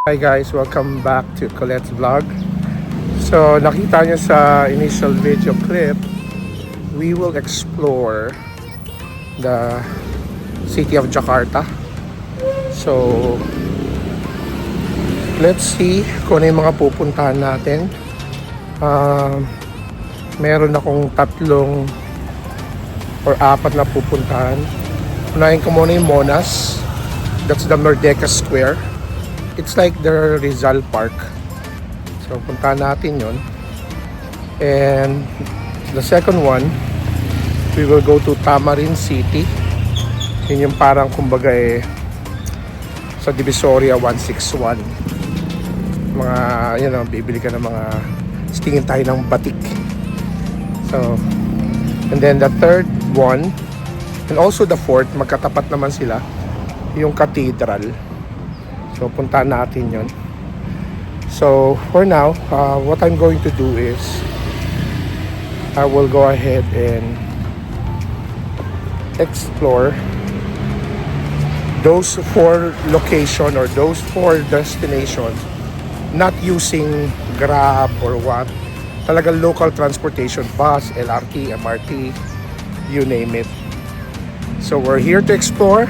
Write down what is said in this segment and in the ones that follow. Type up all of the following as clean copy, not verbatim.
Hi guys, welcome back to Colette's Vlog. So nakita niyo sa initial video clip, we will explore the city of Jakarta. So let's see kung ano yung mga pupuntahan natin. Meron akong tatlong or apat na pupuntahan. Unahin ko muna yung Monas. That's the Merdeka Square. It's like the Rizal Park. So puntahan natin yon. And the second one, we will go to Tamarin City. Yun yung parang kumbaga sa Divisoria 161. Mga, bibili ka ng mga, tingin tayo ng batik. So, and then the third one, and also the fourth, magkatapat naman sila, yung cathedral. So, puntahan natin yon. So, for now, what I'm going to do is, I will go ahead and explore those four locations or those four destinations, not using Grab or what. Talagang local transportation, bus, LRT, MRT, you name it. So we're here to explore.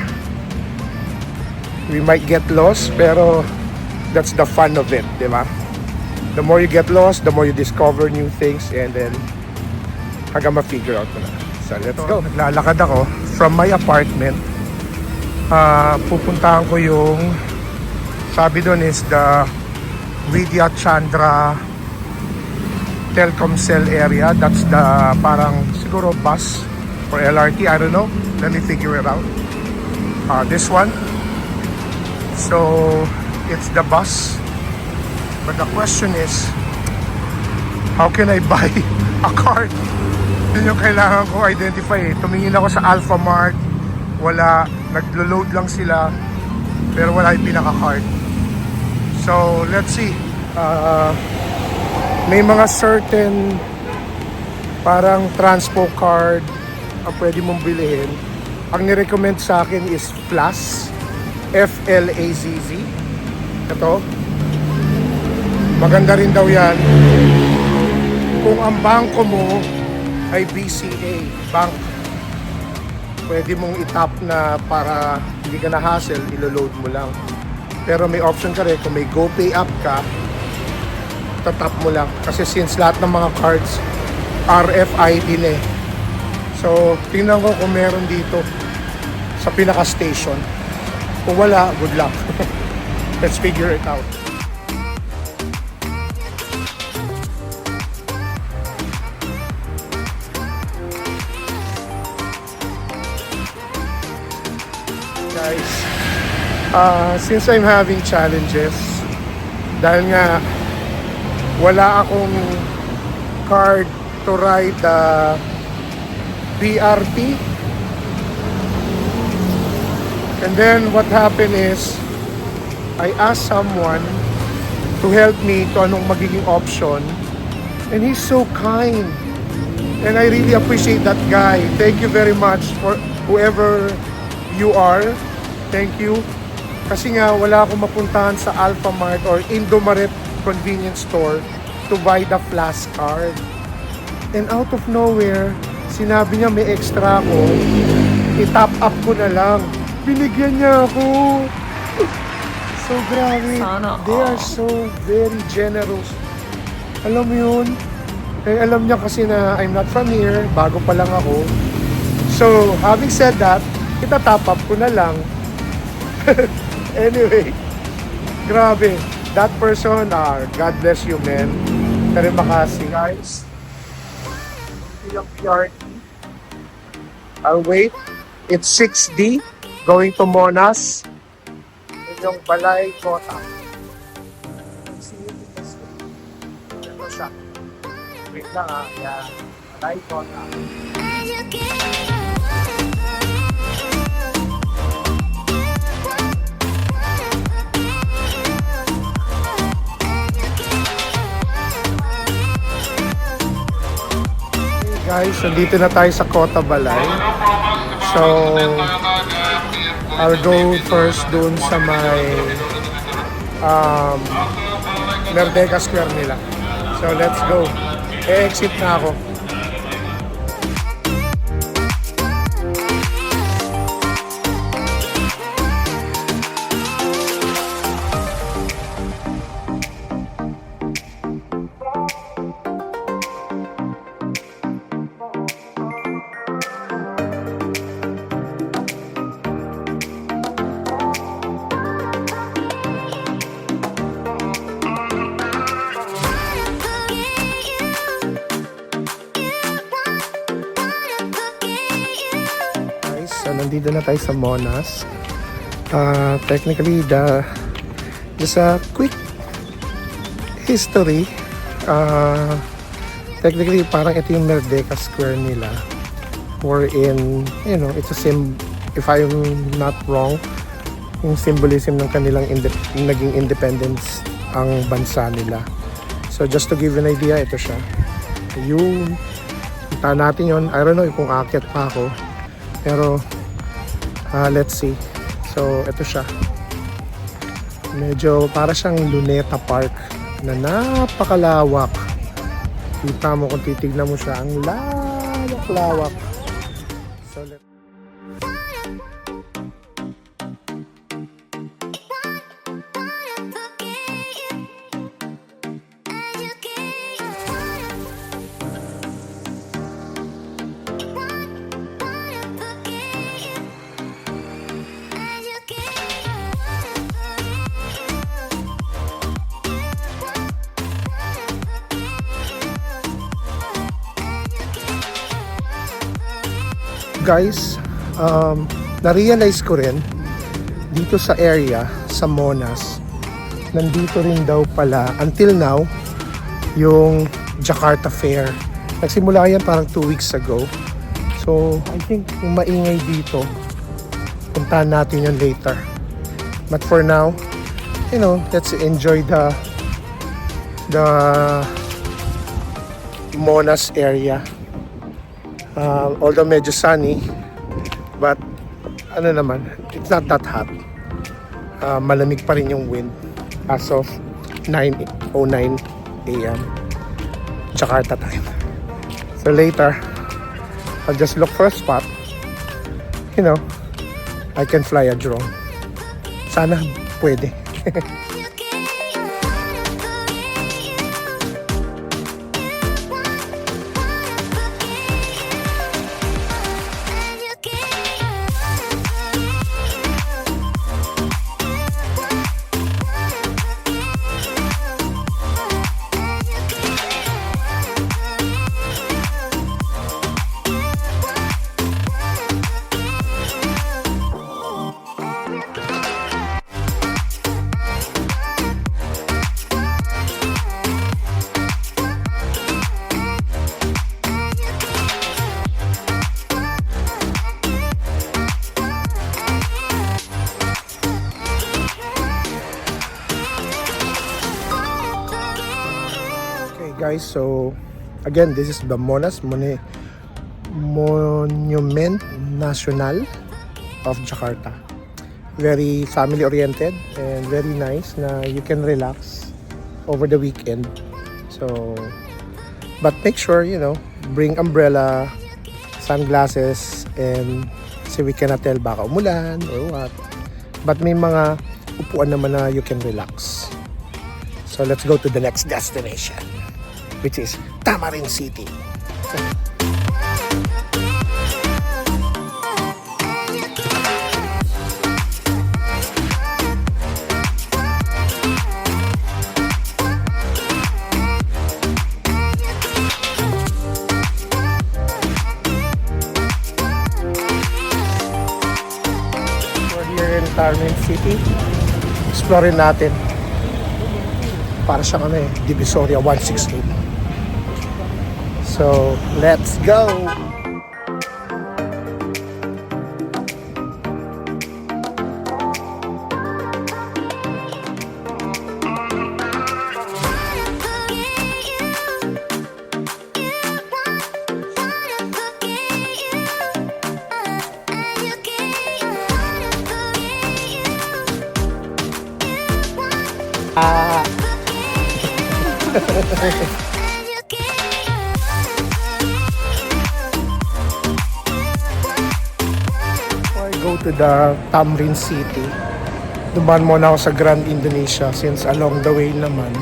We might get lost, pero that's the fun of it, di ba? The more you get lost, the more you discover new things, and then hanggang ma-figure out mo na. So let's go. Naglalakad ako from my apartment. Pupuntahan ko yung, sabi doon is the Vidya Chandra Telkomsel area. That's the parang siguro bus or LRT, I don't know. Let me figure it out. This one. So it's the bus. But the question is, how can I buy a card? Yun yung kailangan ko identify. Tumingin ako sa Alphamart, wala, naglo-load lang sila, pero wala yung pinaka-card. So let's see. May mga certain parang transpo card ang pwede mong bilhin. Ang nirecommend sa akin is Flazz, Flazz. Ito, maganda rin daw yan kung ang bangko mo ay BCA bank. Pwede mong itap na para hindi ka na hassle, ilo-load mo lang. Pero may option ka rin kung may GoPay app ka, tatap mo lang. Kasi since lahat ng mga cards RFID na So, tingnan ko kung meron dito sa pinaka-station. Kung wala, good luck. Let's figure it out. Guys, since I'm having challenges, dahil nga wala akong card to ride the BRT. And then what happened is, I asked someone to help me to anong magiging option. And he's so kind. And I really appreciate that guy. Thank you very much for whoever you are. Thank you. Kasi nga wala akong mapuntahan sa Alphamart or Indomaret convenience store to buy the Flazz card. And out of nowhere, sinabi niya may extra ako, i-top up ko na lang. Binigyan niya ako. So grabe. They are so very generous. Alam mo yun? Eh, alam niya kasi na I'm not from here, bago pa lang ako. So, having said that, ita-top up ko na lang. Anyway, grabe. That person, God bless you, man. Terima kasih, guys. Yung PRT. I'll wait. It's 6D, going to Monas. Yung Balay Kota. Ito siya. Wait lang yan. Balay Kota. Guys, nandito na tayo sa Kota Balay. So, I'll go first dun sa may um, Merdeka Square nila. So let's go. E-exit na ako. So, nandito na tayo sa Monas. Technically, just a quick history. Technically, parang ito yung Merdeka Square nila. Wherein, it's a if I'm not wrong, yung symbolism ng kanilang naging independence ang bansa nila. So, just to give you an idea, ito siya. Yung, punta natin yun. I don't know kung aakyat pa ako. Pero, let's see. So, ito siya. Medyo para siyang Luneta Park na napakalawak. Kita mo kung titignan mo siya. Ang lawak-lawak. So, guys, na-realize ko rin dito sa area, sa Monas, nandito rin daw pala, until now, yung Jakarta Fair. Nagsimula yan parang 2 weeks ago. So, I think yung maingay dito, puntahan natin yun later. But for now, let's enjoy the Monas area. Although medyo sunny, but it's not that hot. Malamig pa rin yung wind as of 9:09 AM Jakarta time. So later, I'll just look for a spot. I can fly a drone. Sana pwede. Guys, so again, this is the Monas Monument National of Jakarta. Very family oriented and very nice na you can relax over the weekend. So, but make sure, bring umbrella, sunglasses, and so we cannot tell baka umulan or what. But may mga upuan naman na you can relax. So let's go to the next destination, which is Tamarin City. We're here in Tamarin City. Explorein natin. Para siyang Divisoria 168. So, let's go! Ah. I go to the Tamrin City. Dumaan muna ako sa Grand Indonesia since along the way naman.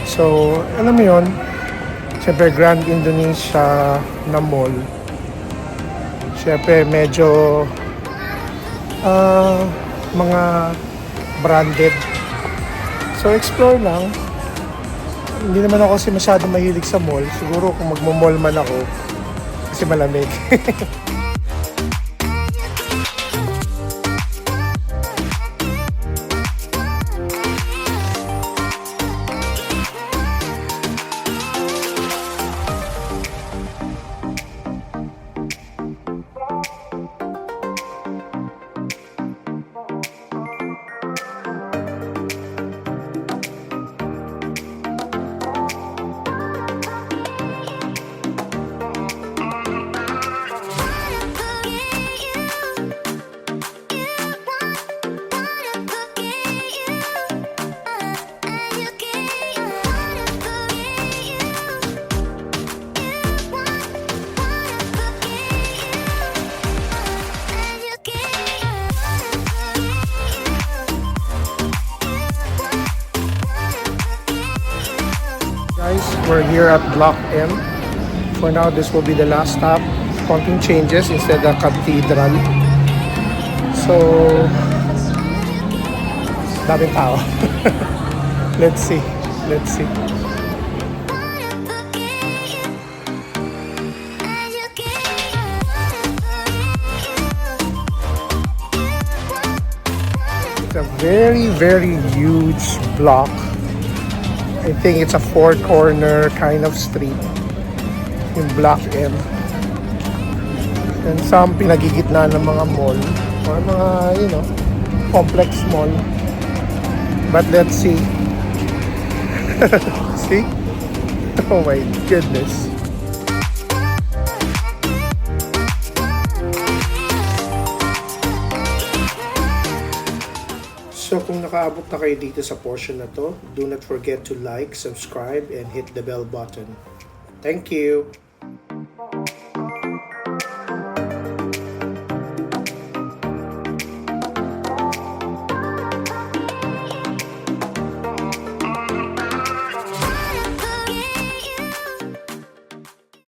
So, alam mo yun, siyempre Grand Indonesia na mall. Siyempre medyo mga branded. So, explore lang. Hindi naman ako kasi masyado mahilig sa mall. Siguro kung magmo-mall man ako, kasi malamig. Guys, we're here at Block M. For now, this will be the last stop. Konting changes instead of cathedral. So, daming tao. Let's see. Let's see. It's a very, very huge block. I think it's a four-corner kind of street in Block M. And some pinagigitna ng mga mall or mga, you know, complex mall. But let's see. See? Oh my goodness. So kung nakaabot na kayo dito sa portion na to, do not forget to like, subscribe, and hit the bell button. Thank you!